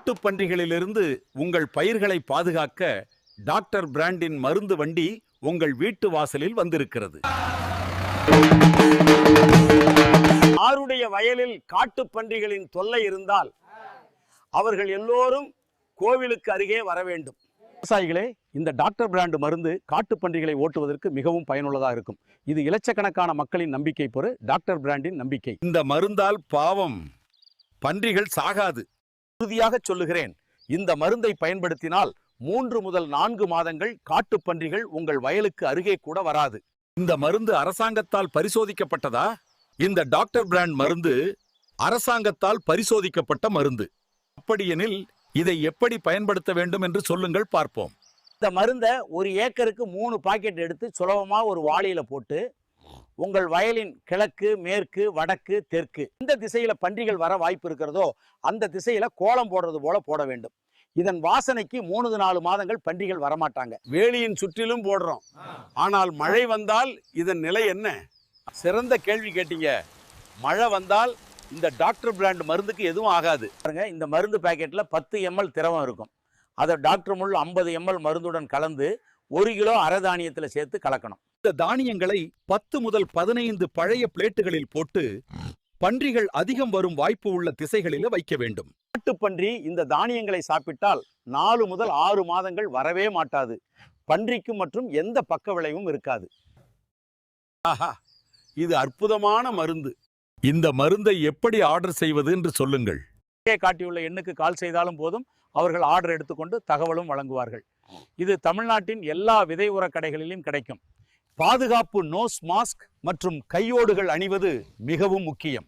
காட்டுப்பன்றிகளிலிருந்து உங்கள் பயிர்களை பாதுகாக்க டாக்டர் பிராண்டின் மருந்து வண்டி உங்கள் வீட்டு வாசலில் வந்திருக்கிறது. யாருடைய வயலில் காட்டுப்பன்றிகளின் தொல்லை இருந்தால் அவர்கள் எல்லோரும் கோவிலுக்கு அருகே வர வேண்டும். விவசாயிகளே, இந்த டாக்டர் பிராண்ட் மருந்து காட்டுப்பன்றிகளை ஓட்டுவதற்கு மிகவும் பயனுள்ளதாக இருக்கும். இது இலட்சக்கணக்கான மக்களின் நம்பிக்கை பொறு டாக்டர் பிராண்டின் நம்பிக்கை. இந்த மருந்தால் பாவம் பன்றிகள் சாகாது. உறுதியாக சொல்லுகிறேன், இந்த மருந்தை பயன்படுத்தினால் 3 முதல் 4 மாதங்கள் காட்டுப்பன்றிகள் உங்கள் வயலுக்கு அருகே கூட வராது. இந்த மருந்து அரசாங்கத்தால் பரிசோதிக்கப்பட்டதா? இந்த டாக்டர் பிராண்ட் மருந்து அரசாங்கத்தால் பரிசோதிக்கப்பட்ட மருந்து. அப்படியெனில் இதை எப்படி பயன்படுத்த வேண்டும் என்று சொல்லுங்கள் பார்ப்போம். இந்த மருந்தை 1 ஏக்கருக்கு 3 பாக்கெட் எடுத்து சுலபமா ஒரு வாளியில போட்டு உங்கள் வயலின் கிழக்கு, மேற்கு, வடக்கு, தெற்கு எந்த திசையில பன்றிகள் வர வாய்ப்பு இருக்கிறதோ அந்த திசையில கோலம் போடுறது போல போட வேண்டும். இதன் வாசனைக்கு 3-4 மாதங்கள் பன்றிகள் வரமாட்டாங்க. வேலியின் சுற்றிலும் போடுறோம், ஆனால் மழை வந்தால் இதன் நிலை என்ன? சிறந்த கேள்வி கேட்டீங்க. மழை வந்தால் இந்த டாக்டர் பிராண்ட் மருந்துக்கு எதுவும் ஆகாது. பாருங்க, இந்த மருந்து பாக்கெட்ல 10 ml திரவம் இருக்கும். அதை டாக்டர் முள் 50 ml மருந்துடன் கலந்து 1 கிலோ அரை தானியத்தில் சேர்த்து கலக்கணும். இந்த தானியங்களை 10 முதல் 15 பழைய பிளேட்டுகளில் போட்டு பன்றிகள் அதிகம் வரும் வாய்ப்பு உள்ள திசைகளில் வைக்க வேண்டும். காட்டுப்பன்றி இந்த தானியங்களை சாப்பிட்டால் 4 முதல் 6 மாதங்கள் வரவே மாட்டாது. பன்றிக்கு மற்றும் எந்த பக்க விளைவும் இருக்காது. ஆஹா, இது அற்புதமான மருந்து. இந்த மருந்தை எப்படி ஆர்டர் செய்வது என்று சொல்லுங்கள். காட்டியுள்ள எண்ணுக்கு கால் செய்தாலும் போதும், அவர்கள் ஆர்டர் எடுத்துக்கொண்டு தகவலும் வழங்குவார்கள். இது தமிழ்நாட்டின் எல்லா விதை உர கடைகளிலும் கிடைக்கும். பாதுகாப்பு நோஸ் மாஸ்க் மற்றும் கையோடுகள் அணிவது மிகவும் முக்கியம்.